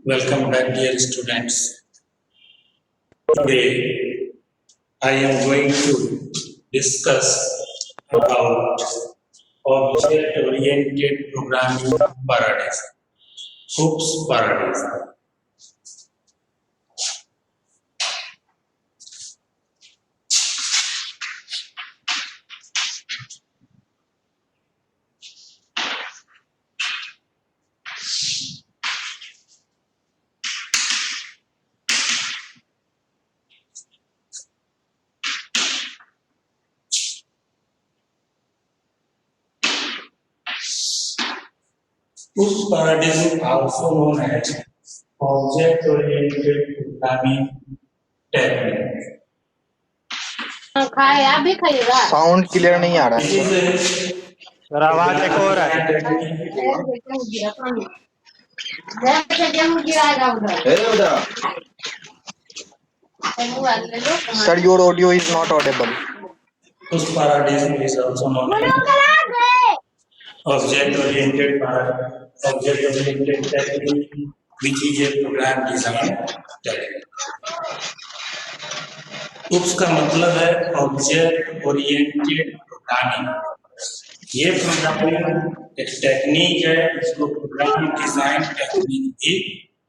Welcome back, dear students. Today, I am going to discuss about object-oriented programming paradigm, OOPS paradigm. OOPS paradigm, also known as object-oriented programming technique. खाए आप भी खाइएगा। Sound clear नहीं आ रहा This है। is sir आवाज एक और आ रही है। Sir, your audio is not audible. OOPS paradigm is also known as object-oriented technique, which is a program design technique. OOPS का मतलब है ऑब्जेक्ट ओरिएंटेड प्रोग्रामिंग। ये प्रोग्रामिंग एक टेक्निक है, इसको प्रोग्राम डिजाइन टेक्निक भी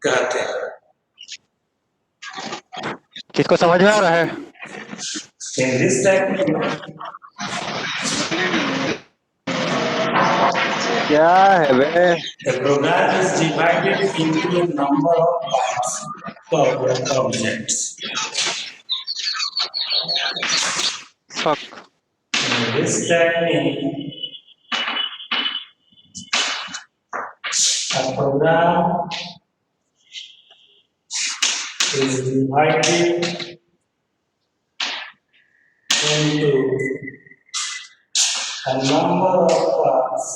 कहते हैं। किसको समझ में आ रहा है? In this technique, क्या है बे? the program is divided into a number of parts called objects. Fuck. In this technique, a program is divided into a number of parts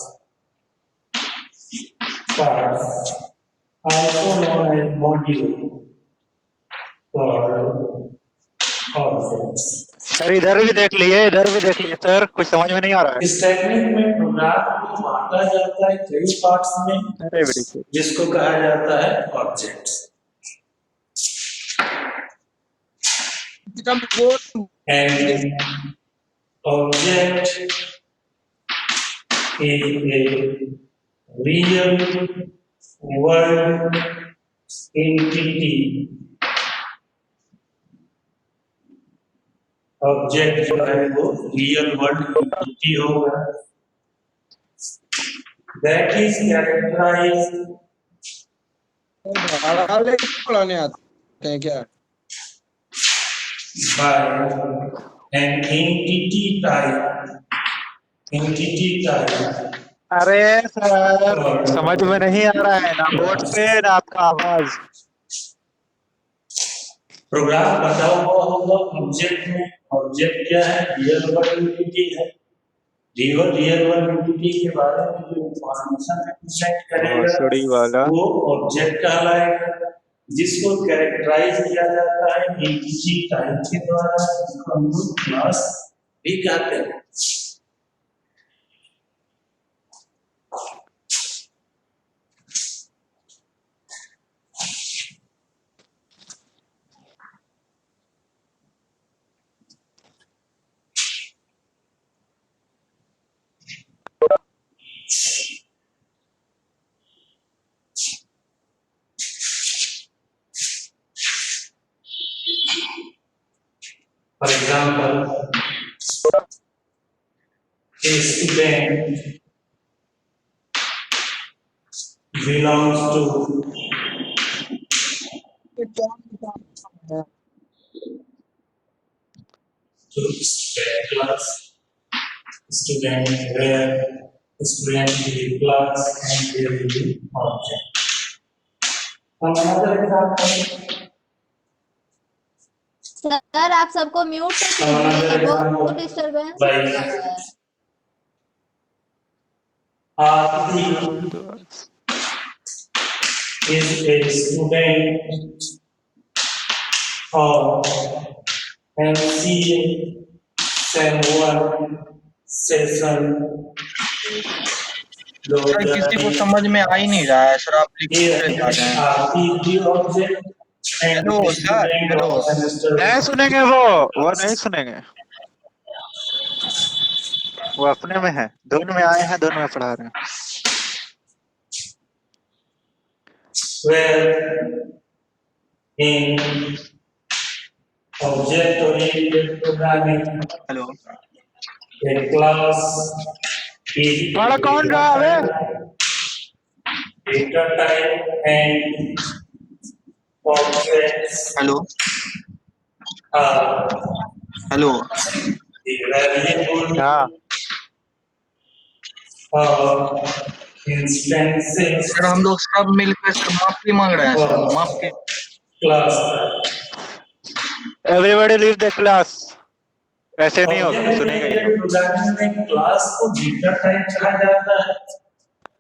also known as module called objects. Sir इधर भी देख लिए sir, कुछ समझ में नहीं आ रहा है। इस टेक्निक में प्रोग्राम को बांटा जाता है कई पार्ट्स में, अरे बेटी जिसको कहा जाता है objects. And object is a real world entity. Object जो है वो रियल वर्ल्ड एंटिटी होगा। That is characterized पढ़ाने आते हैं क्या? by an entity type. अरे सर समझ में नहीं आ रहा है, ना बोर्ड पे ना आपका आवाज। प्रोग्राम बता हुआ होगा ऑब्जेक्ट में। ऑब्जेक्ट क्या है? रियल वर्ल्ड एंटिटी है। रियल वर्ल्ड एंटिटी के बारे में जो इंफॉर्मेशन रिप्रेजेंट करेगा वो ऑब्जेक्ट कहलाएगा, जिसको कैरेक्टराइज किया जाता है एंटिटी टाइप के द्वारा, जिसको हम लोग क्लास भी कहते हैं। For example, a student belongs to student class. Student where student will be class and there will be object. Another example. Sir आप सबको म्यूट कर दीजिए, बहुत डिस्टरबेंस हो रहा है। Aarti is a student of MCA Sem 1 session sir किसी को समझ में आ ही नहीं रहा है सर, आप लिखते जा रहे हैं। Hello sir, hello. नहीं सुनेंगे वो नहीं सुनेंगे। वो अपने में है, धुन में आए हैं, धुन में पढ़ा रहे हैं। Where in object-oriented programming, hello a class is पढ़ कौन रहा है? data type and objects hello are hello the variable हाँ instances सर, हम लोग सब मिलकर सर माफी मांग रहे हैं सर, माफी। class everybody leave the class. ऐसे नहीं होगा, ऑब्जेक्ट सुनेगा ही ओरिएंटेड नहीं। प्रोग्रामिंग में क्लास को डेटा टाइप कहा जाता है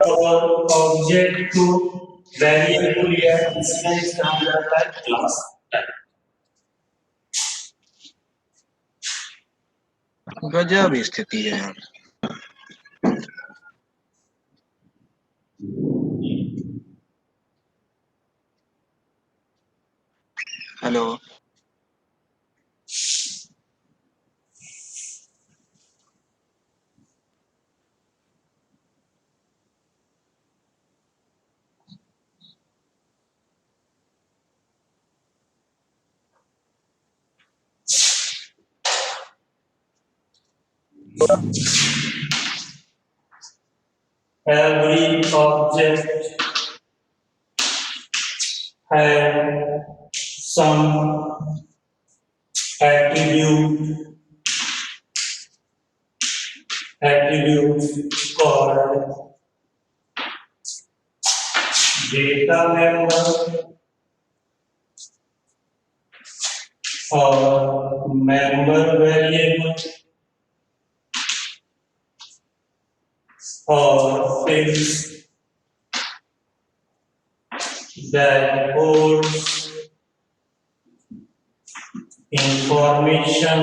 और ऑब्जेक्ट को वेरिएबल या इंस्टेंस कहा जाता है क्लास टाइप। गजब स्थिति है यार। Hello Every object has some attributes called data member or member variable or fields that holds information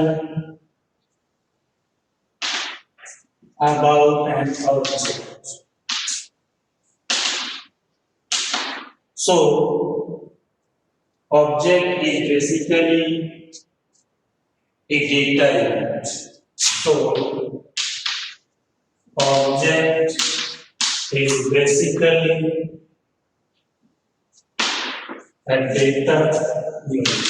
about an object. So, object is basically a data unit. So, object is basically a data unit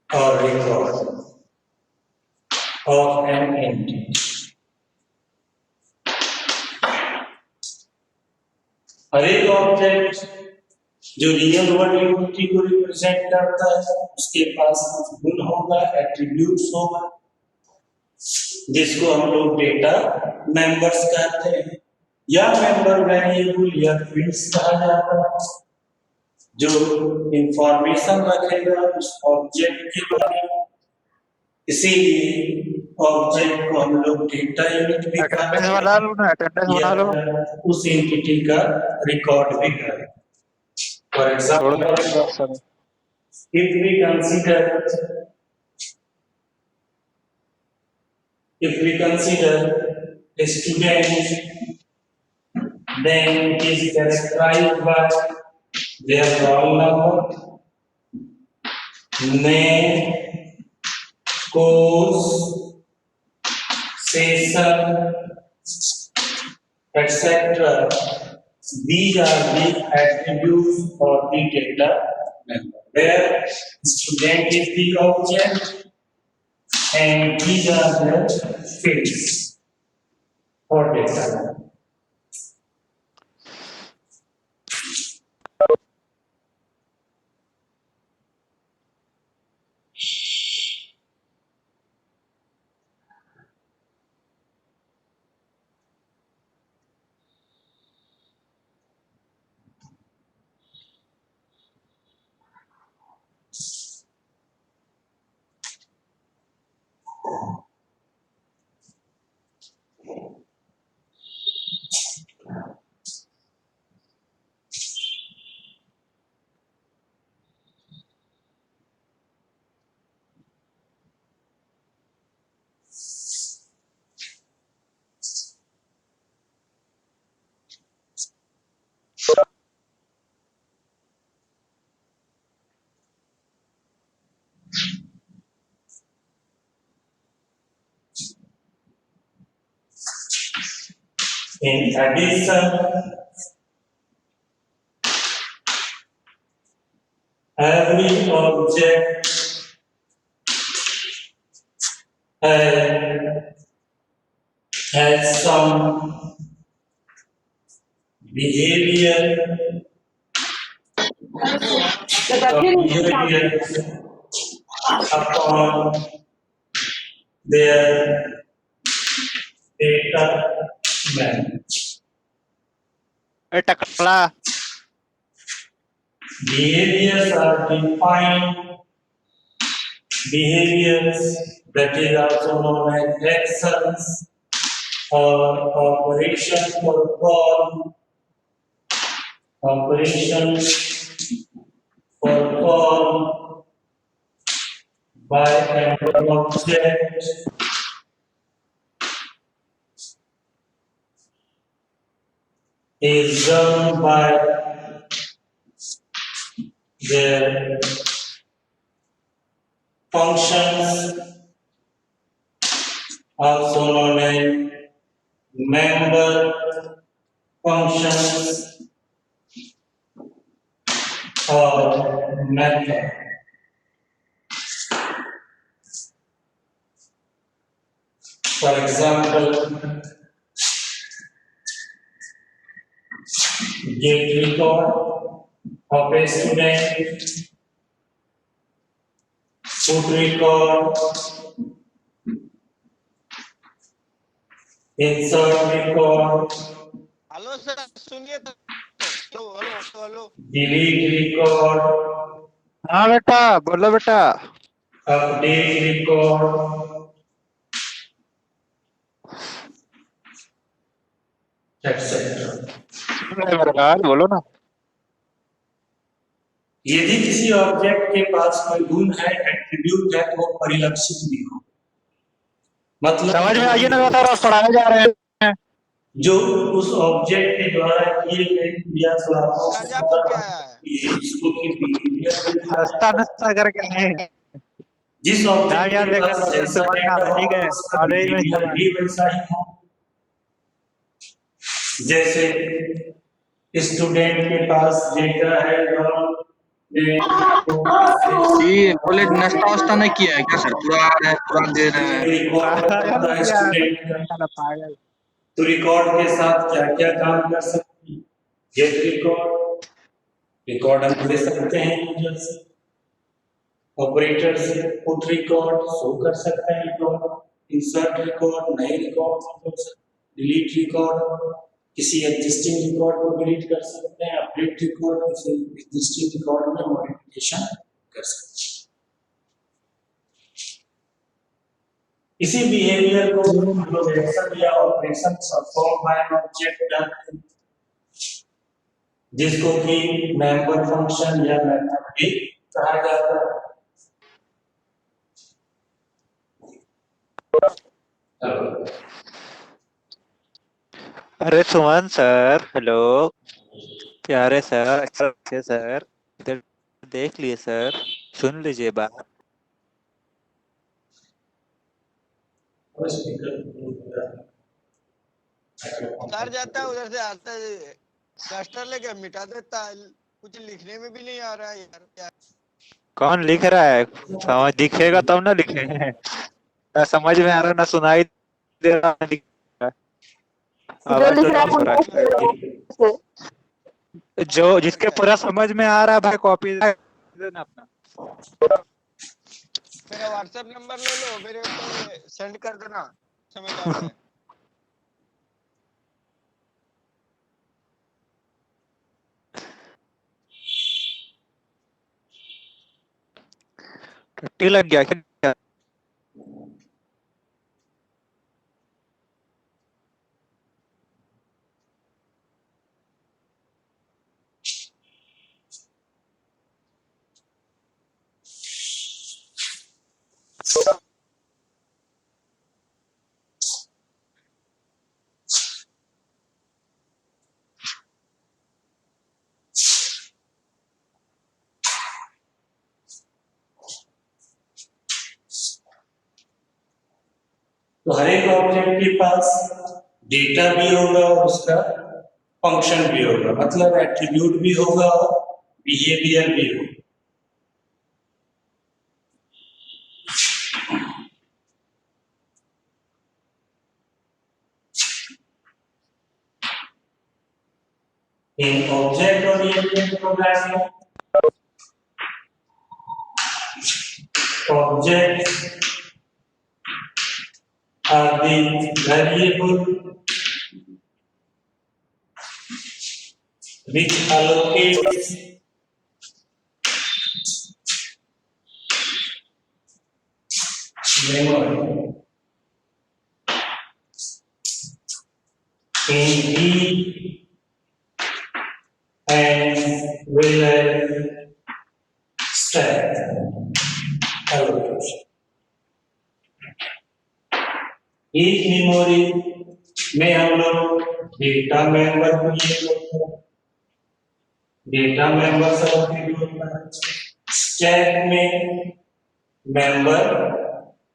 or record of an entity. हर एक object जो real world unity को represent करता है उसके पास कुछ गुण होगा, attributes होगा, जिसको हम लोग डेटा मेंबर्स कहते हैं या मेंबर वेरिएबल या फील्ड्स कहा जाता है, जो इंफॉर्मेशन रखेगा उस ऑब्जेक्ट के बारे में। इसीलिए ऑब्जेक्ट को हम लोग डेटा यूनिट भी कहते अटेंडेंस बना लो ना, अटेंडेंस हैं बना लो। या उस एंटिटी का रिकॉर्ड भी करें। For छोड़ दो example, class sir. if we consider a student, then it is characterized by their roll number, name, course, session, etc. These are the attributes for the data member, where student is the object and these are the fields for data. In addition, every object has some behavior, upon their data management. ए टकला Behaviors are defined behaviors, that is also known as actions or operations performed, operations performed by an object is done by their functions, also known as member functions or method. For example, get record of a student, put record, insert record, hello sir सुनिए तो hello hello hello delete record, हाँ बेटा बोलो बेटा update record, etc. सुन रहे मेरे बात बोलो ना यदि किसी ऑब्जेक्ट के पास कोई गुण है, एट्रीब्यूट है, तो वो परिलक्षित भी हो। मतलब समझ में आइए ना सर आप पढ़ाए जा रहे हैं जो उस ऑब्जेक्ट के द्वारा किए गए क्रियाकलापों सर आपको क्या है इसको की behavior नाश्ता नाश्ता करके आए हैं। जिस नाम ऑब्जेक्ट याद के लेकर पास फिर जैसा समझ में डेटा आता हो ठीक है उसका कॉलेज में behavior इस्तेमाल भी वैसा ही हो। जैसे स्टूडेंट के पास डेटा है ये बोले नाश्ता वास्ता नहीं किया है क्या सर पूरा दे रहे हैं रिकॉर्ड करता है स्टूडेंट का, पागल तो रिकॉर्ड के साथ क्या क्या काम कर सकते हैं? गेट रिकॉर्ड, रिकॉर्ड हम दे सकते हैं यूजर से, ऑपरेटर से पुट रिकॉर्ड शो कर सकते हैं रिकॉर्ड, इंसर्ट रिकॉर्ड नए रिकॉर्ड, डिलीट रिकॉर्ड किसी एग्जिस्टिंग रिकॉर्ड को डिलीट कर सकते हैं, अपडेट रिकॉर्ड किसी एग्जिस्टिंग रिकॉर्ड में मॉडिफिकेशन कर सकते हैं। इसी बिहेवियर को हम लोग एक्शन या operation perform by an object कहते हैं, जिसको कि मेंबर फंक्शन या मेथड भी कहा जाता है। हेलो अरे सुमन सर हेलो प्यारे सर अच्छे सर इधर देख लिए सर सुन लीजिए बात सर जाता है उधर से आता है डस्टर लेके मिटा देता है कुछ लिखने में भी नहीं आ रहा है यार क्या कौन लिख रहा है समझ दिखेगा तब ना लिखे ना समझ में आ रहा ना सुनाई दे रहा ना दिख रहा जो आवाज लिख तो रहा नहीं है हो रहा वो है जो जिसके पूरा समझ में आ रहा है भाई कॉपी देना अपना मेरा व्हाट्सएप नंबर ले लो मेरे पे सेंड कर देना समझ आ रहा है टट्टी लग गया क्या तो हर एक ऑब्जेक्ट के पास डेटा भी होगा और उसका फंक्शन भी होगा, मतलब एट्रीब्यूट भी होगा और बिहेवियर भी होगा। In object-oriented programming, objects are the variable which allocates memory in heap and will stack allocation. एक मेमोरी में हम लोग डेटा मेंबर क्रिएट करते हैं, डेटा मेंबर एलोकेट होता है। स्टैक में मेंबर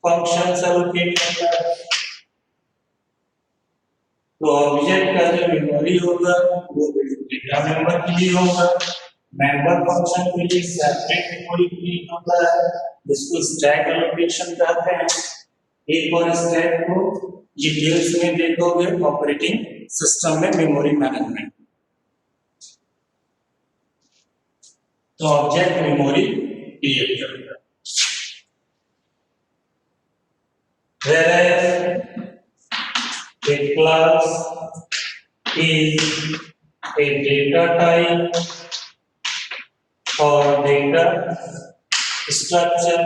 फंक्शन एलोकेट होता है। तो ऑब्जेक्ट का जो मेमोरी होगा वो डेटा मेंबर के लिए होगा, मेंबर फंक्शन के लिए सेपरेट मेमोरी क्रिएट होता है जिसको स्टैक एलोकेशन कहते हैं। एक और स्टैक को डिटेल्स में देखोगे ऑपरेटिंग सिस्टम में मेमोरी मैनेजमेंट। तो ऑब्जेक्ट मेमोरी क्रिएट करता है। Whereas a class is a data type or data structure।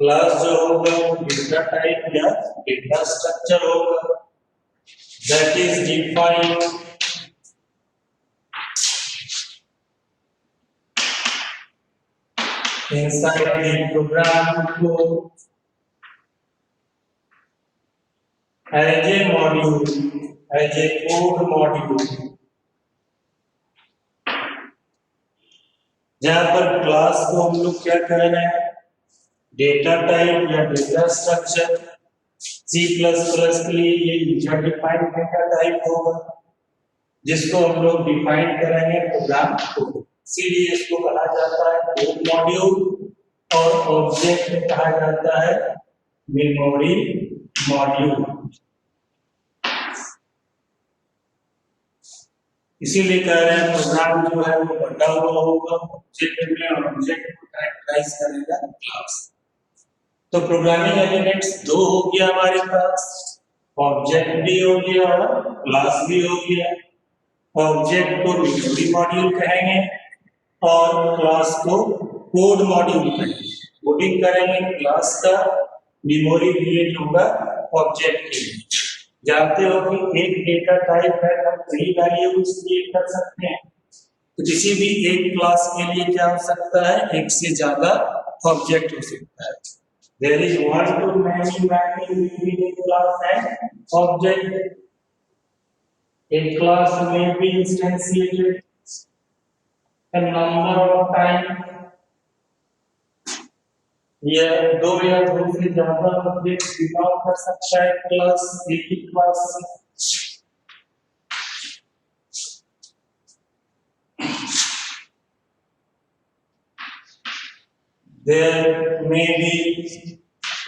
Class जो होगा वो डेटा टाइप या डेटा स्ट्रक्चर होगा that is defined inside the program code as a module, as a code module। जहां पर class को हम लोग क्या कह रहे हैं, डेटा टाइप या डेटा स्ट्रक्चर। C++ के लिए ये यूजर डिफाइंड डेटा टाइप होगा जिसको हम लोग डिफाइन करेंगे प्रोग्राम कोड। इसीलिए इसको कहा जाता है कोड मॉड्यूल और ऑब्जेक्ट में कहा जाता है मेमोरी मॉड्यूल। इसीलिए कह रहे हैं प्रोग्राम जो है वो बटा हुआ होगा ऑब्जेक्ट में और ऑब्जेक्ट को कैरेक्टराइज करेगा क्लास। तो प्रोग्रामिंग एलिमेंट्स दो हो गया हमारे पास, ऑब्जेक्ट भी हो गया और क्लास भी हो गया। ऑब्जेक्ट को मेमोरी मॉड्यूल कहेंगे और क्लास को कोड मॉड्यूल कहेंगे। कोडिंग करेंगे क्लास का, मेमोरी क्रिएट होगा ऑब्जेक्ट के लिए। जानते हो कि एक डेटा टाइप है, हम कई वेरिएबल्स क्रिएट कर सकते हैं। तो किसी भी एक क्लास के लिए क्या हो सकता है, एक से ज्यादा ऑब्जेक्ट हो सकता है। There is one to many mapping between a class and object. A class may be instantiated a number of times. यह दो या दो से ज्यादा ऑब्जेक्ट बिलोंग कर सकता है क्लास, एक ही क्लास से। There may be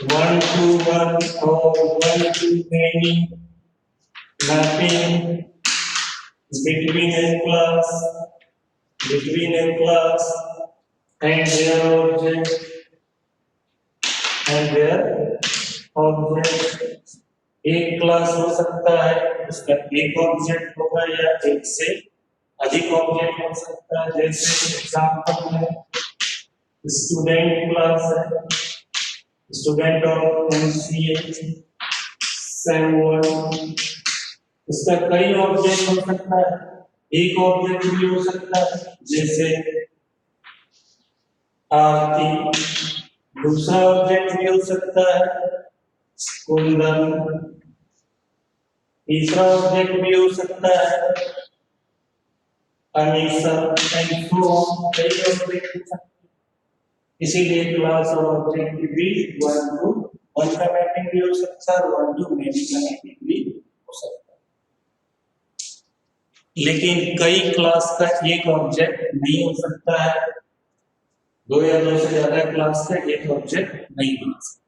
one to one or one to many mapping between a class and their object एक क्लास हो सकता है, उसका एक ऑब्जेक्ट होगा या एक से अधिक ऑब्जेक्ट हो सकता है। जैसे एग्जांपल में स्टूडेंट क्लास है, स्टूडेंट ऑफ MCA सेम 1, इसका कई ऑब्जेक्ट हो सकता है, एक ऑब्जेक्ट भी हो सकता है जैसे आरती। दूसरा ऑब्जेक्ट भी हो सकता है कुंदन। तीसरा ऑब्जेक्ट भी हो सकता है अनीसा। कई ऑब्जेक्ट हो सकते हैं। इसीलिए क्लास और ऑब्जेक्ट के बीच 1 to 1 का मैपिंग भी हो सकता है और 1 to many का मैपिंग भी हो सकता है। लेकिन कई क्लास का एक ऑब्जेक्ट नहीं हो सकता है, दो या दो से ज्यादा क्लास का एक ऑब्जेक्ट नहीं बना सकता।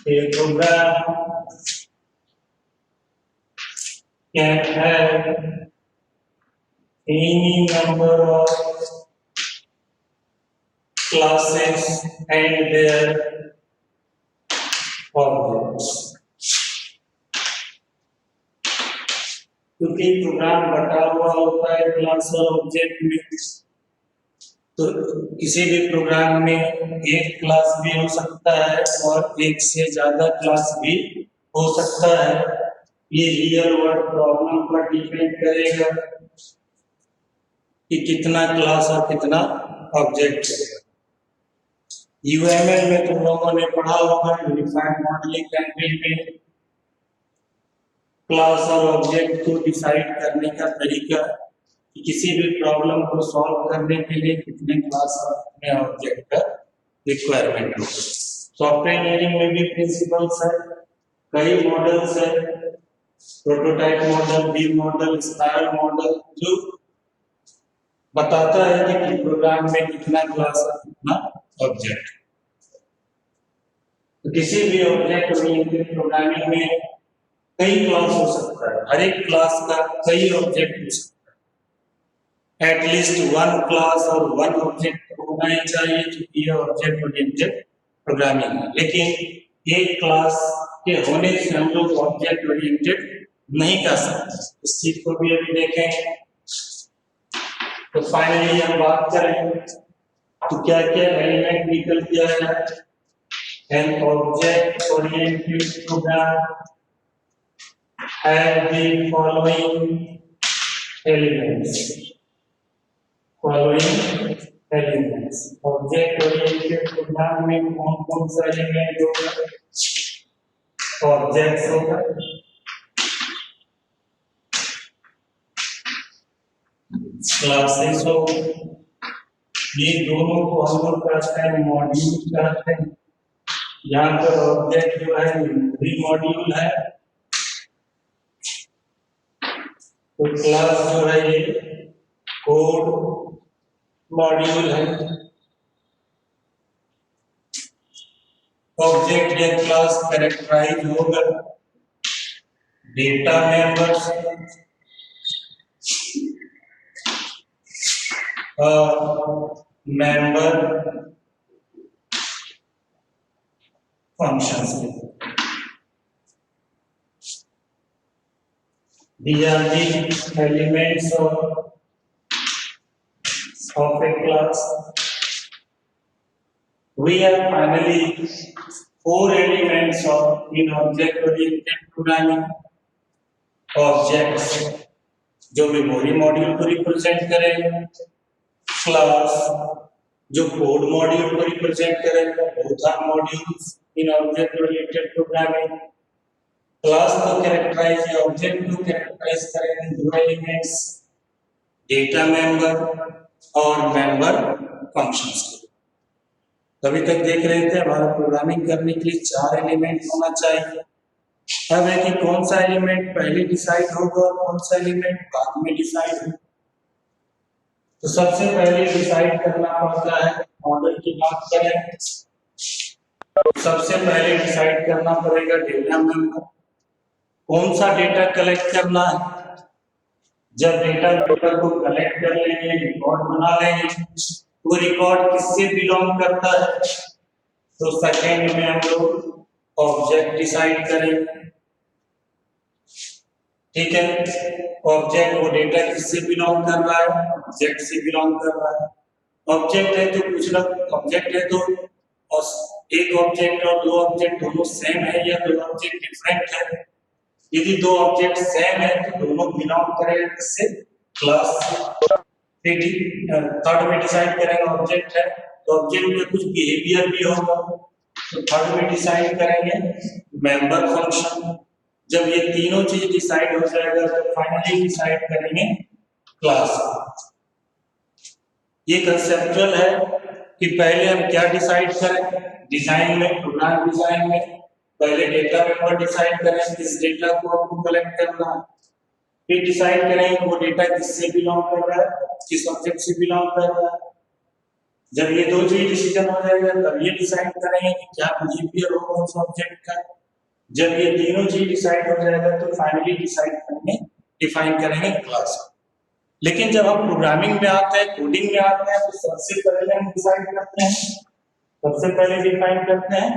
A program can have any number of classes and their objects. क्योंकि प्रोग्राम बटा हुआ होता है क्लास और ऑब्जेक्ट में, तो किसी भी प्रोग्राम में एक क्लास भी हो सकता है और एक से ज्यादा क्लास भी हो सकता है। ये रियल वर्ल्ड प्रॉब्लम पर डिपेंड करेगा कि कितना क्लास और कितना ऑब्जेक्ट है। यूएमएल में तुम लोगों ने पढ़ा होगा, यूनिफाइड मॉडलिंग लैंग्वेज में क्लास और ऑब्जेक्ट को डिसाइड करने का तरीका, कि किसी भी प्रॉब्लम को सॉल्व करने के लिए कितने क्लास और कितने ऑब्जेक्ट का रिक्वायरमेंट होगा। सॉफ्टवेयर इंजीनियरिंग में भी प्रिंसिपल्स है, कई मॉडल्स है, prototype model, beam model, spiral model, जो बताता है कि प्रोग्राम में कितना क्लास और कितना ऑब्जेक्ट। तो किसी भी ऑब्जेक्ट ओरिएंटेड प्रोग्रामिंग में कई क्लास हो सकता है, हर एक क्लास का कई ऑब्जेक्ट हो सकता है। एटलीस्ट वन क्लास और वन ऑब्जेक्ट होना ही चाहिए, क्योंकि ये ऑब्जेक्ट ओरिएंटेड प्रोग्रामिंग है। लेकिन एक क्लास के होने से हम लोग ऑब्जेक्ट ओरिएंटेड नहीं कर सकते, इस चीज को भी अभी देखेंगे। तो फाइनली हम बात करें तो क्या क्या एलिमेंट निकल के आया। An object oriented program have the following elements. Object oriented program में कौन सा एलिमेंट होगा? ऑब्जेक्ट्स होगा, क्लासेस होगा, ये दोनों को हम लोग कहते हैं मॉड्यूल कहते हैं। यहाँ पर ऑब्जेक्ट जो है मेमोरी मॉड्यूल है, तो क्लास जो है ये कोड मॉड्यूल है। ऑब्जेक्ट या क्लास कैरेक्टराइज होगा डेटा मेंबर्स और मेंबर फंक्शंस के। These are the elements of a class. We have finally four elements of in object-oriented programming. Objects जो मेमोरी मॉड्यूल को रिप्रेजेंट करेगा, क्लास जो कोड मॉड्यूल को रिप्रेजेंट करेगा, both are modules in object-oriented programming. Class को characterise या object को characterise करेंगे दो एलिमेंट्स, डेटा मेंबर और मेंबर फंक्शंस को। अभी तक देख रहे थे हमारा प्रोग्रामिंग करने के लिए चार एलिमेंट होना चाहिए। अब है कि कौन सा एलिमेंट पहले डिसाइड होगा और कौन सा एलिमेंट बाद में डिसाइड होगा। तो सबसे पहले डिसाइड करना पड़ता है, मॉडल की बात करें सबसे पहले डिसाइड करना पड़ेगा डेटा मेंबर, कौन सा डेटा कलेक्ट करना है। जब डेटा को कलेक्ट कर लेंगे, रिकॉर्ड बना लेंगे, वो रिकॉर्ड किससे बिलोंग करता है, तो सेकेंड में हम लोग ऑब्जेक्ट डिसाइड करेंगे। ठीक है, ऑब्जेक्ट वो डेटा किससे बिलोंग कर रहा है, ऑब्जेक्ट से बिलोंग कर रहा है। ऑब्जेक्ट है तो कुछ लोग ऑब्जेक्ट है तो एक ऑब्जेक्ट और दो ऑब्जेक्ट दोनों सेम है या दो ऑब्जेक्ट डिफरेंट है। यदि दो ऑब्जेक्ट सेम है तो दोनों बिलोंग करेंगे किससे, क्लास से। थर्ड में डिसाइड करेंगे ऑब्जेक्ट है तो ऑब्जेक्ट में कुछ बिहेवियर भी होगा, तो थर्ड में डिसाइड करेंगे मेंबर फंक्शन। जब ये तीनों चीज डिसाइड हो जाएगा तो फाइनली डिसाइड करेंगे क्लास। ये कंसेप्चुअल है कि पहले हम क्या डिसाइड करें डिजाइन में, प्रोग्राम डिजाइन में पहले डेटा मेंबर डिसाइड करें किस डेटा को आपको कलेक्ट करना है, फिर डिसाइड करें वो डेटा किससे बिलोंग कर रहा है, किस ऑब्जेक्ट से बिलोंग कर रहा है। जब ये दो चीज डिसीजन हो जाएगा तब ये डिसाइड करेंगे कि क्या बिहेवियर होगा उस ऑब्जेक्ट का। जब ये तीनों चीज डिसाइड हो जाएगा तो फाइनली डिफाइन करेंगे क्लास। लेकिन जब हम प्रोग्रामिंग में आते हैं, कोडिंग में आते हैं, तो सबसे पहले हम डिसाइड करते हैं, सबसे पहले डिफाइन करते हैं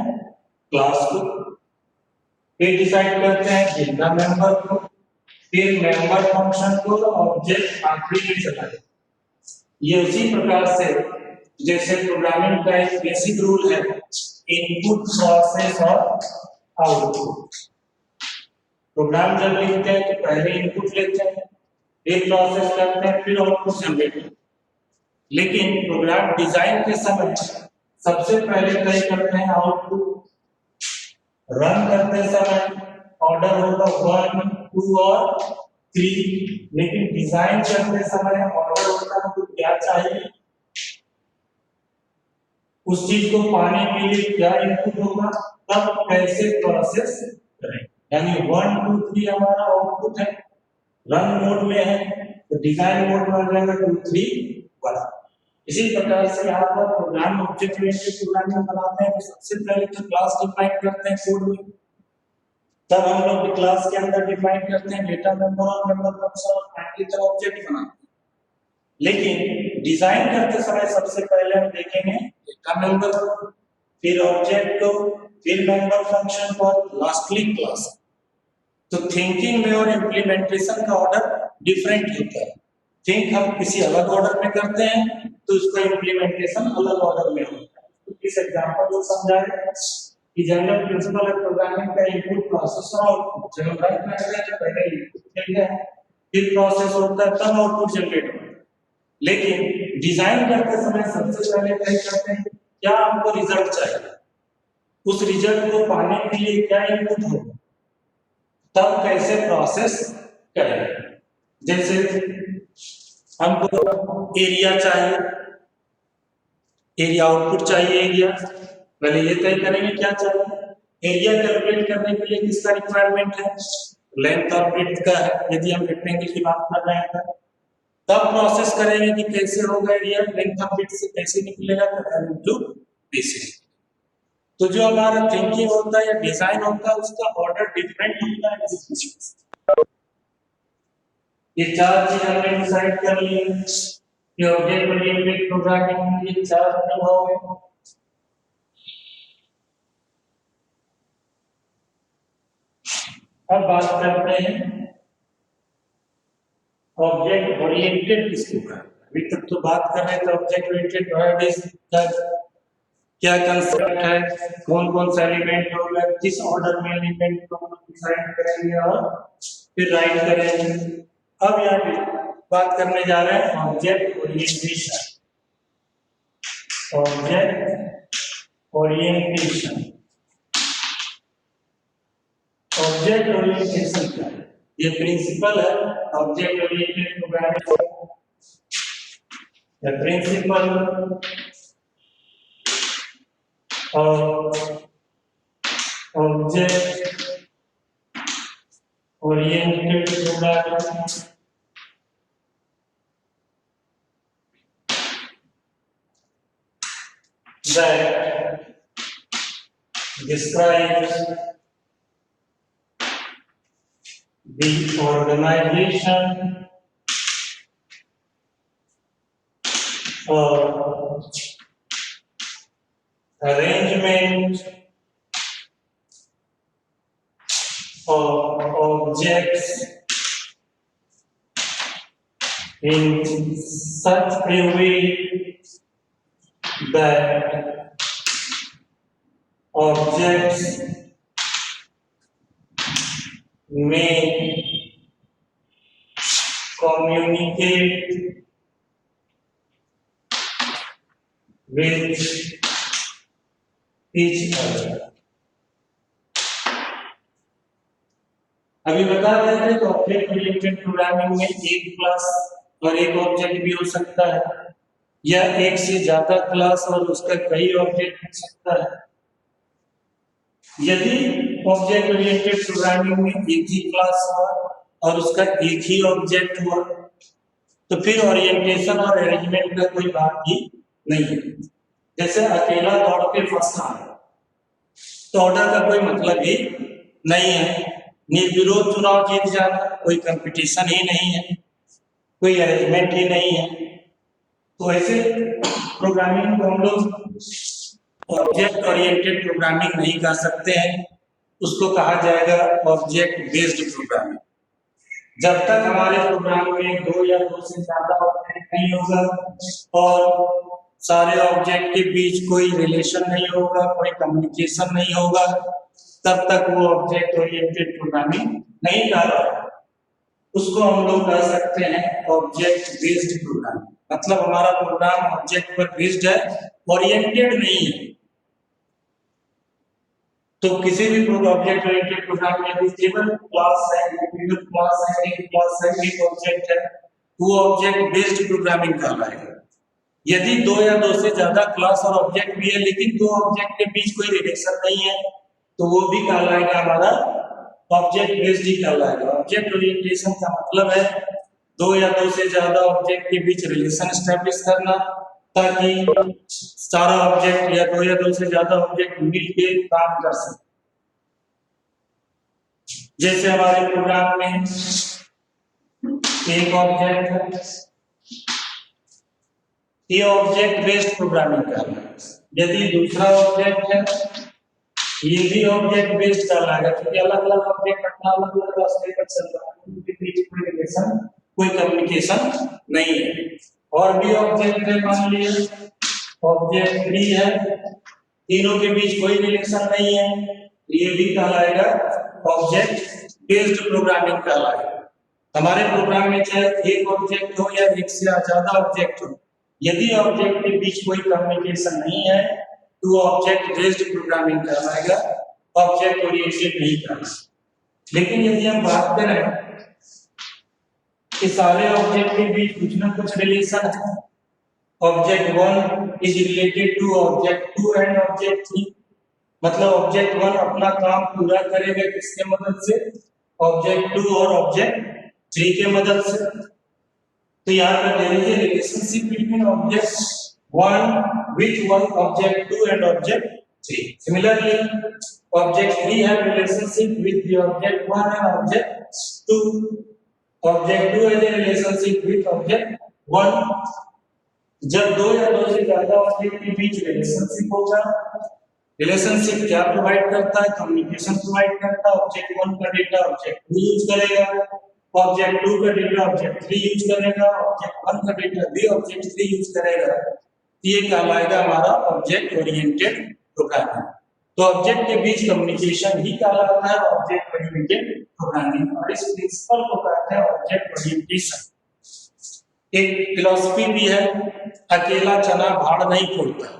क्लास को, फिर डिसाइड करते हैं डेटा मेंबर को, फिर मेंबर फंक्शन को, ऑब्जेक्ट आखिरी में चला जाए। ये उसी प्रकार से जैसे प्रोग्रामिंग का एक बेसिक रूल है इनपुट प्रोसेस और आउटपुट। प्रोग्राम जब लिखते हैं तो पहले इनपुट लेते हैं, फिर प्रोसेस करते हैं, फिर आउटपुट जनरेट करते हैं। लेकिन प्रोग्राम डिजाइन के समय सबसे पहले तय करते हैं आउटपुट। रन करते समय ऑर्डर होगा 1, 2 और 3, लेकिन डिजाइन करते समय ऑर्डर होता है तो क्या चाहिए, उस चीज को पाने के लिए क्या इनपुट होगा, तब कैसे प्रोसेस करें। यानी 1, 2, 3 हमारा आउटपुट है, रन मोड में है तो डिजाइन मोड में आ जाएगा 2, 3, 1। इसी प्रकार से आप प्रोग्राम ऑब्जेक्ट ओरिएंटेड प्रोग्रामिंग बनाते हैं तो सबसे पहले तो क्लास डिफाइन करते हैं कोड में, तब हम लोग क्लास के अंदर डिफाइन करते हैं डेटा मेंबर और मेंबर फंक्शन और फाइनली तब ऑब्जेक्ट बनाते हैं। लेकिन डिजाइन करते समय सबसे पहले हम देखेंगे डेटा मेंबर को, फिर ऑब्जेक्ट को, फिर मेंबर फंक्शन को, लास्टली क्लास। तो थिंकिंग में और इम्प्लीमेंटेशन का ऑर्डर डिफरेंट होता है। थिंक हम किसी अलग ऑर्डर में करते हैं तो उसका इम्प्लीमेंटेशन अलग ऑर्डर में होता है। तो इस एग्जांपल को समझाएं कि जनरल प्रिंसिपल ऑफ प्रोग्रामिंग का इनपुट प्रोसेस और आउटपुट। जब हम रन करते हैं तो पहले इनपुट देते हैं, फिर प्रोसेस होता है, तब आउटपुट जनरेट होता है। लेकिन डिजाइन करते समय सबसे पहले तय करते हैं क्या हमको रिजल्ट चाहिए, उस रिजल्ट को पाने के लिए क्या इनपुट होगा, तब कैसे प्रोसेस करें। जैसे हमको एरिया चाहिए, एरिया आउटपुट चाहिए एरिया, पहले ये तय करेंगे क्या चाहिए। एरिया कैलकुलेट करने के लिए किसका रिक्वायरमेंट है, लेंथ और ब्रेड्थ का है। यदि हम रेक्टेंगल की बात कर रहे हैं तब प्रोसेस करेंगे कि कैसे होगा एरिया, लेंथ और ब्रेड्थ से कैसे निकलेगा, तो बेसिस। तो जो हमारा थिंकिंग होता है या डिजाइन होता है उसका ऑर्डर डिफरेंट होता है एग्जीक्यूशन से। ये चार चीज हमने डिसाइड कर ली कि ऑब्जेक्ट ओरिएंटेड प्रोग्रामिंग में ये चार थिंग हो गए। अब बात करते हैं ऑब्जेक्ट ओरिएंटेड किसको कहते हैं। अभी तक तो बात कर रहे थे ऑब्जेक्ट ओरिएंटेड का क्या कंसेप्ट है, कौन कौन सा एलिमेंट होगा, किस ऑर्डर में एलिमेंट को डिसाइड करेंगे और फिर राइट करेंगे। अब यहाँ पे बात करने जा रहे हैं object orientation. Object orientation, object orientation क्या है, ये प्रिंसिपल है object oriented programming. The principle of object oriented programming that describes the organization or arrangement of objects in such a way that objects may communicate with each other। अभी बता रहे थे कि object oriented programming में एक class और एक object भी हो सकता है, या एक से ज्यादा क्लास और उसका कई ऑब्जेक्ट हो सकता है। यदि ऑब्जेक्ट ओरिएंटेड प्रोग्रामिंग में एक ही क्लास हुआ और उसका एक ही ऑब्जेक्ट हुआ, तो फिर ओरिएंटेशन और अरेंजमेंट का कोई बात ही नहीं है। जैसे अकेला दौड़ के फर्स्ट आना, तो ऑर्डर का कोई मतलब ही नहीं है। निर्विरोध चुनाव जीत जाना, कोई कंपटीशन ही नहीं है, कोई अरेंजमेंट ही नहीं है। तो ऐसे प्रोग्रामिंग को हम लोग ऑब्जेक्ट ओरिएंटेड प्रोग्रामिंग नहीं कर सकते हैं, उसको कहा जाएगा ऑब्जेक्ट बेस्ड प्रोग्रामिंग। जब तक हमारे प्रोग्राम में दो या दो से ज्यादा ऑब्जेक्ट नहीं होगा और सारे ऑब्जेक्ट के बीच कोई रिलेशन नहीं होगा, कोई कम्युनिकेशन नहीं होगा, तब तक वो ऑब्जेक्ट ओरिएंटेड प्रोग्रामिंग नहीं कर रहा है। उसको हम लोग कह सकते हैं ऑब्जेक्ट बेस्ड प्रोग्रामिंग। मतलब हमारा प्रोग्राम ऑब्जेक्ट पर बेस्ड है, ओरिएंटेड नहीं है। तो किसी भी ऑब्जेक्ट ओरिएंटेड प्रोग्राम में यदि केवल क्लास है, इंडिविजुअल क्लास है, एक ऑब्जेक्ट है, वो ऑब्जेक्ट बेस्ड प्रोग्रामिंग कहलाएगा। यदि दो या दो से ज्यादा क्लास और ऑब्जेक्ट भी है लेकिन दो ऑब्जेक्ट के बीच कोई रिलेशन नहीं है, तो वो भी कहलाएगा हमारा ऑब्जेक्ट बेस्ड ही कहलाएगा। ऑब्जेक्ट ओरिएंटेशन का मतलब है दो या दो से ज्यादा ऑब्जेक्ट के बीच रिलेशन एस्टेब्लिश करना, ताकि सारा ऑब्जेक्ट या दो से ज्यादा ऑब्जेक्ट मिलके काम कर सके। जैसे हमारे प्रोग्राम में एक ऑब्जेक्ट है, ये ऑब्जेक्ट बेस्ड प्रोग्रामिंग करना है। यदि दूसरा ऑब्जेक्ट है, ये भी ऑब्जेक्ट बेस्ड कहलाएगा, क्योंकि अलग अलग ऑब्जेक्ट अपना अलग अलग रास्ते पर चल रहा है, उनके बीच कोई रिलेशन, कोई कम्युनिकेशन नहीं है। और भी ऑब्जेक्ट है, मान लीजिए ऑब्जेक्ट 3 है, तीनों के बीच कोई रिलेशन नहीं है, ये भी कहलाएगा ऑब्जेक्ट बेस्ड प्रोग्रामिंग कहलाएगा। हमारे प्रोग्राम में चाहे एक ऑब्जेक्ट हो या एक से ज्यादा ऑब्जेक्ट हो, यदि ऑब्जेक्ट के बीच कोई कम्युनिकेशन नहीं है तो ऑब्जेक्ट बेस्ड प्रोग्रामिंग कहलाएगा, ऑब्जेक्ट ओरिएंटेड नहीं कहलाएगा। लेकिन यदि हम बात करें कि सारे ऑब्जेक्ट के बीच कुछ ना कुछ रिलेशन है, object 1 is related to object 2 and object 3, मतलब ऑब्जेक्ट 1 अपना काम पूरा करेगा किसके मदद से, ऑब्जेक्ट 2 और ऑब्जेक्ट 3 के मदद से। तो यहाँ पर दे लीजिए relationship between object 1 with one object 2 and object 3. Similarly, object 3 have relationship with the object 1 and object 2. Object 2 has a relationship with object 1. जब दो या दो से ज्यादा ऑब्जेक्ट के बीच रिलेशनशिप होगा, रिलेशनशिप क्या प्रोवाइड करता है, कम्युनिकेशन प्रोवाइड करता है। ऑब्जेक्ट 1 का डेटा ऑब्जेक्ट 2 यूज करेगा, ऑब्जेक्ट 2 का डेटा ऑब्जेक्ट 3 यूज करेगा, ऑब्जेक्ट 1 का डेटा भी ऑब्जेक्ट 3 यूज करेगा। ये कहलाएगा हमारा ऑब्जेक्ट ओरिएंटेड प्रोग्रामिंग। तो ऑब्जेक्ट के बीच कम्युनिकेशन ही कहलाता है ऑब्जेक्ट ओरिएंटेड प्रोग्रामिंग, और इस प्रिंसिपल को कहते हैं ऑब्जेक्ट ओरिएंटेशन। एक फिलॉसफी भी है, अकेला चना भाड़ नहीं फोड़ता,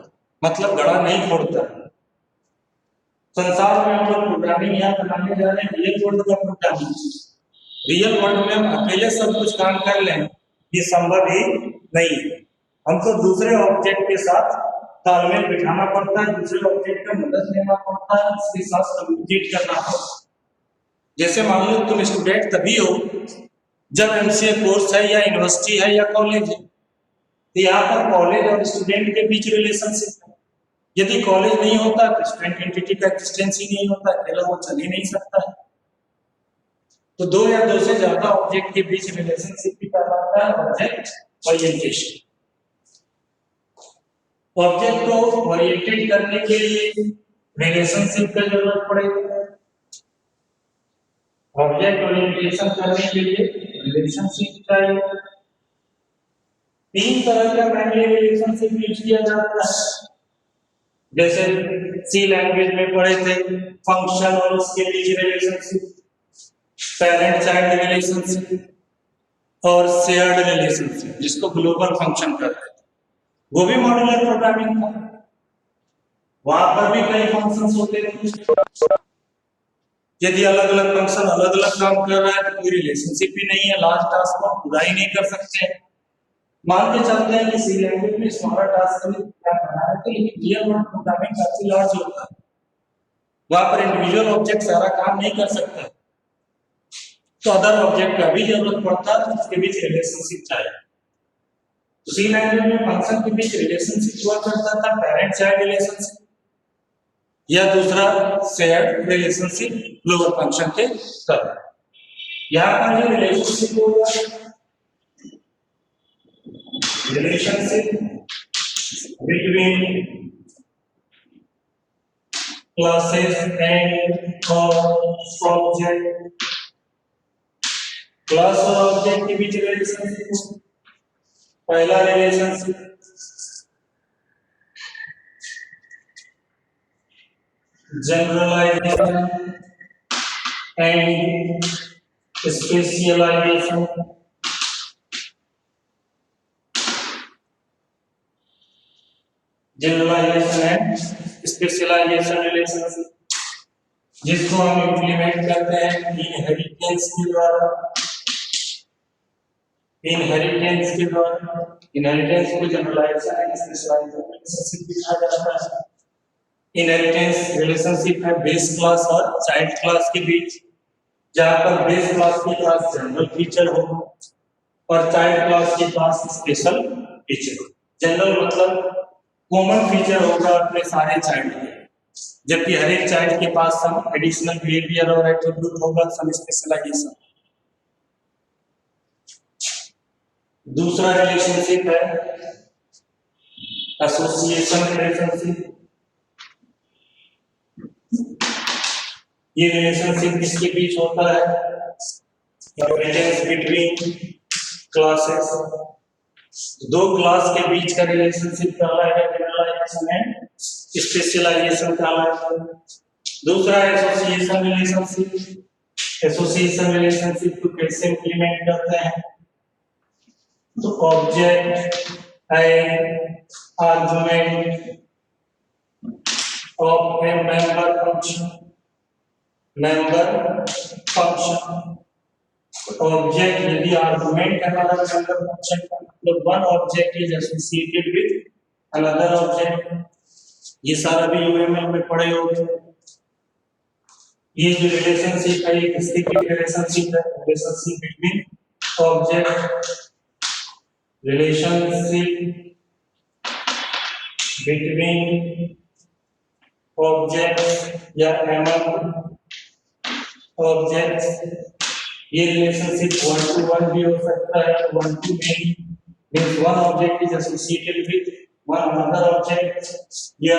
मतलब गड़ा नहीं फोड़ता। संसार में हम लोग प्रोग्रामिंग यहाँ बनाने जा रहे हैं रियल वर्ल्ड का प्रोग्रामिंग। रियल वर्ल्ड में हम अकेले सब कुछ काम कर लें, ये संभव ही नहीं है। हमको दूसरे ऑब्जेक्ट के साथ तालमेल बिठाना पड़ता है, दूसरे ऑब्जेक्ट का मदद लेना पड़ता है, उसके साथ कम्युनिकेट करना पड़ता है। जैसे मान लो तुम स्टूडेंट तभी हो जब एमसीए कोर्स है या यूनिवर्सिटी है या कॉलेज है, तो यहाँ पर कॉलेज और स्टूडेंट के बीच रिलेशनशिप है। यदि कॉलेज नहीं होता तो स्टूडेंट एंटिटी का एक्सटेंस ही नहीं होता, अकेला वो चल ही नहीं सकता है। तो दो या दो से ज्यादा ऑब्जेक्ट के बीच रिलेशनशिप भी कहलाता है ऑब्जेक्ट ओरिएंटेशन। ऑब्जेक्ट को ओरिएंटेड करने के लिए रिलेशनशिप की जरूरत पड़ेगी। ऑब्जेक्ट ओरिएंटेशन करने के लिए रिलेशनशिप चाहिए। 3 तरह का मैनुअल रिलेशनशिप यूज किया जाता है। जैसे सी लैंग्वेज में पढ़े थे, फंक्शन और उसके बीच रिलेशनशिप, पेरेंट चाइल्ड रिलेशनशिप और शेयर्ड रिलेशनशिप, जिसको ग्लोबल फंक्शन कहते हैं। वो भी मॉड्यूलर प्रोग्रामिंग था, वहां पर भी कई फंक्शंस होते थे। यदि अलग अलग फंक्शन अलग अलग काम कर रहा है तो कोई रिलेशनशिप भी नहीं है, लास्ट टास्क को पूरा ही नहीं कर सकते। मान के चलते हैं कि सी लैंग्वेज में स्मॉलर टास्क के लिए क्या करना है, तो लेकिन रियल वर्ल्ड प्रोग्रामिंग काफी लार्ज होता है, वहां पर इंडिविजुअल ऑब्जेक्ट सारा काम नहीं कर सकता, तो अदर ऑब्जेक्ट का भी जरूरत पड़ता है, तो उसके बीच रिलेशनशिप चाहिए। सी लैंग्वेज में फंक्शन के बीच रिलेशनशिप हुआ करता था, पेरेंट चाइल्ड रिलेशनशिप, या दूसरा शेयर्ड रिलेशनशिप ग्लोबल फंक्शन के साथ। यहाँ पर जो रिलेशनशिप होगा, relationship between classes and object, class और ऑब्जेक्ट के बीच रिलेशनशिप। पहला relationship generalisation and specialisation. Generalisation and specialisation relationship, जिसको हम इंप्लीमेंट करते हैं इनहेरिटेंस के द्वारा। इनहेरिटेंस को जनरलाइजेशन एंड स्पेशलाइजेशन रिलेशनशिप भी कहा जाता है। इनहेरिटेंस रिलेशनशिप है बेस क्लास और चाइल्ड क्लास के बीच, जहां पर बेस क्लास के पास जनरल फीचर हो और चाइल्ड क्लास के पास स्पेशल फीचर हो। जनरल मतलब कॉमन फीचर होगा अपने सारे चाइल्ड के, जबकि हर एक चाइल्ड के पास सम एडिशनल बिहेवियर और एट्रिब्यूट होगा, सम स्पेशलाइजेशन। दूसरा रिलेशनशिप है एसोसिएशन रिलेशनशिप। ये रिलेशनशिप किसके बीच होता है? इनहेरिटेंस बिटवीन क्लासेस, दो क्लास के बीच का रिलेशनशिप कहलाएगा जनरलाइजेशन एंड स्पेशलाइजेशन कहलाएगा। दूसरा एसोसिएशन रिलेशनशिप। एसोसिएशन रिलेशनशिप को कैसे इंप्लीमेंट करते हैं? तो object and argument of A member function, member function object यदि आर्गुमेंट हमारा मेंबर फंक्शन का मतलब one object is associated with another object. ये सारा भी यूएमएल में पढ़े होंगे। ये जो रिलेशनशिप है ये किसके बीच रिलेशनशिप है? Relationship between object, relationship between object या एमंग ऑब्जेक्ट्स। ये रिलेशनशिप वन टू वन भी हो सकता है, one to many, means one object is associated with one another object, या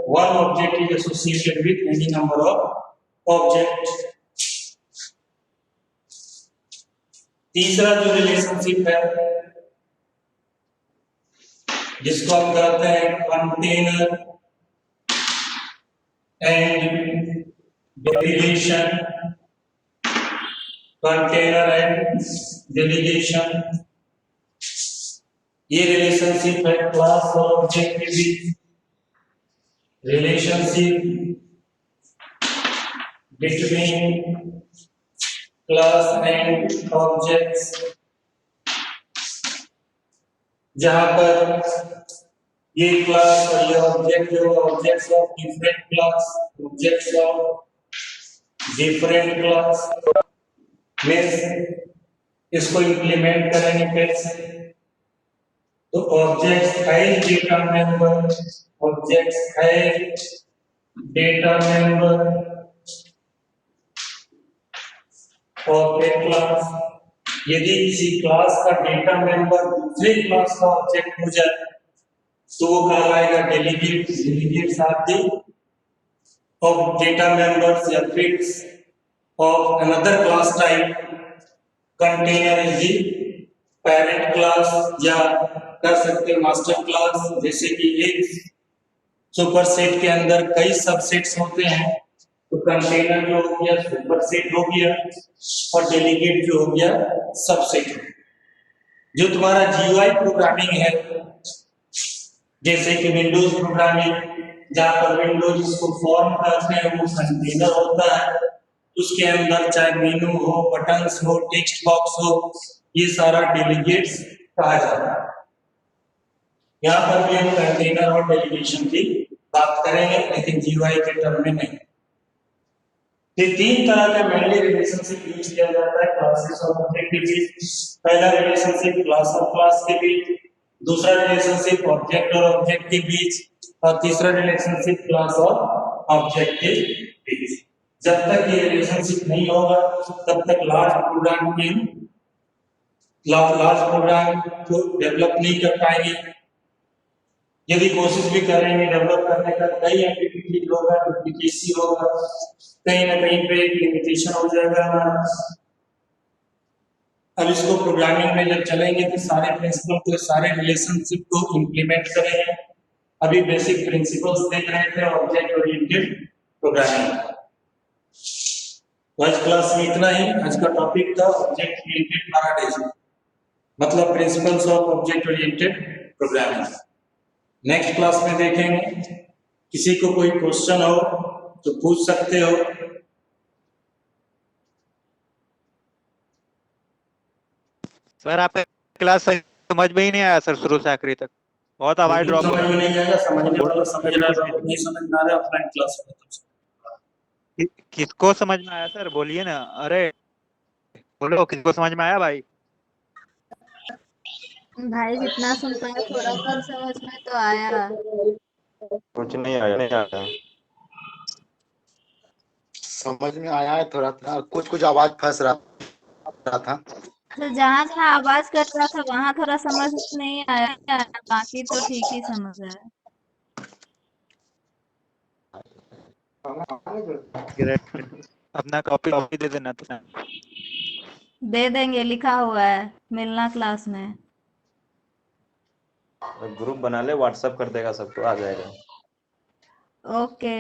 one object is associated with any number of object. तीसरा जो relationship है जिसको हम कहते हैं container and delegation, container and delegation. ये रिलेशनशिप है क्लास और ऑब्जेक्ट के बीच। Relationship between class and objects, जहां पर ये क्लास और ये ऑब्जेक्ट जो objects of different class, objects of different class में इसको इंप्लीमेंट करेंगे कैसे? तो objects as data member, objects as data member of a class. यदि किसी क्लास का डेटा मेंबर दूसरे क्लास का ऑब्जेक्ट हो जाए तो वो कहलाएगा delegate. Delegates are the of data members या fix of another class type. Container is the parent class या कर सकते मास्टर क्लास। जैसे कि एक सुपरसेट के अंदर कई सबसेट्स होते हैं तो कंटेनर जो हो गया सुपरसेट हो गया और डेलीगेट जो हो गया सबसेट। जो तुम्हारा जीयूआई प्रोग्रामिंग है जैसे कि विंडोज प्रोग्रामिंग, जहाँ पर विंडोज इसको फॉर्म करते हैं वो कंटेनर होता है, उसके अंदर चाहे मेनू हो, बटन्स हो, टेक्स्ट बॉक्स हो, ये सारा डेलीगेट्स कहा जाता है। यहाँ पर भी हम कंटेनर और डेलीगेशन की बात करेंगे, लेकिन जीयूआई के टर्म में नहीं। ये तीन तरह का मेनली रिलेशनशिप यूज किया जाता है क्लासेस और ऑब्जेक्ट के बीच। पहला रिलेशनशिप क्लास और क्लास के बीच, दूसरा रिलेशनशिप ऑब्जेक्ट और ऑब्जेक्ट के बीच, और तीसरा रिलेशनशिप क्लास और ऑब्जेक्ट के बीच। जब तक ये रिलेशनशिप नहीं होगा तब तक लार्ज प्रोग्राम को डेवलप नहीं कर पाएंगे। यदि कोशिश भी करेंगे डेवलप करने का, कई एमपीपीटी होगा, डुप्लीकेसी होगा, कहीं ना कहीं पे एक लिमिटेशन हो जाएगा हमारा। अब इसको प्रोग्रामिंग में जब चलेंगे तो सारे प्रिंसिपल को, सारे रिलेशनशिप को इंप्लीमेंट करेंगे। अभी बेसिक प्रिंसिपल्स देख रहे थे ऑब्जेक्ट ओरिएंटेड प्रोग्रामिंग। तो आज क्लास में इतना ही। आज का टॉपिक था ऑब्जेक्ट ओरिएंटेड पैराडाइज, मतलब principles of object oriented programming. Next class में देखेंगे। किसी को कोई क्वेश्चन हो तो पूछ सकते हो। सर आपका क्लास समझ में ही नहीं आया सर, शुरू से आखिरी तक बहुत आवाज ड्रॉप हो समझ रहा में नहीं आएगा, समझने है। वाला समझ रहा है, नहीं समझ में आ रहा है ऑफलाइन क्लास में तो किसको समझ में आया सर, बोलिए ना। अरे बोलो, किसको समझ में आया भाई? भाई जितना सुन पाया थोड़ा बहुत समझ में तो आया। कुछ नहीं आया, नहीं आया। समझ में आया है थोड़ा थोड़ा, कुछ कुछ आवाज फंस रहा था। तो जहाँ जहाँ आवाज कट रहा था वहां थोड़ा समझ नहीं आया, बाकी तो ठीक ही समझ आया। ग्रेट। अपना कॉपी कॉपी दे देना तो। दे देंगे, लिखा हुआ है, मिलना क्लास में। ग्रुप बना ले, व्हाट्सएप कर देगा सबको, आ जाएगा। ओके।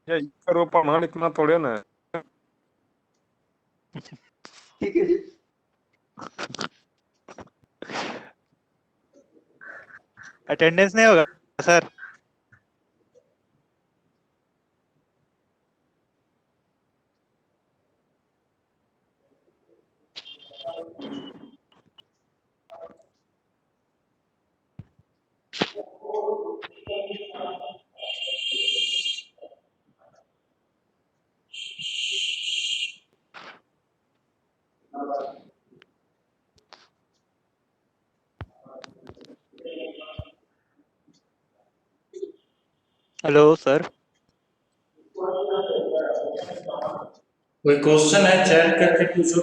ये करो प्रमाण इतना थोड़े ना है। ठीक है जी। अटेंडेंस नहीं होगा सर? Hello sir. कोई क्वेश्चन है चैट करके पूछो।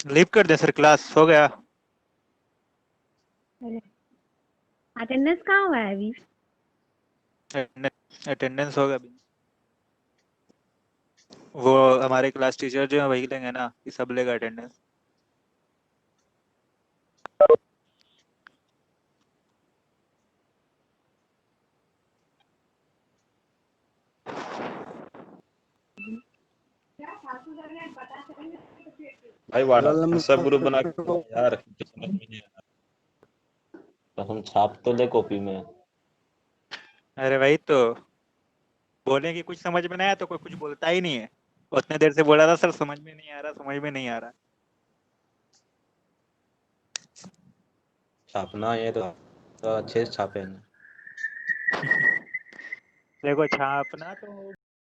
लीव कर दे सर, क्लास हो गया। अटेंडेंस कहाँ हुआ है अभी? अटेंडेंस हो गया अभी। वो हमारे क्लास टीचर जो है वही लेंगे ना कि सब लेगा अटेंडेंस। भाई व्हाट्सएप ग्रुप बना के यार, कुछ समझ में नहीं आ रहा। तो हम छाप तो ले कॉपी में। अरे भाई तो बोले कि कुछ समझ में नहीं आया तो कोई कुछ बोलता ही नहीं है। उतने देर से बोला था सर समझ में नहीं आ रहा, समझ में नहीं आ रहा। छापना है तो अच्छे से छापे ना। देखो छापना तो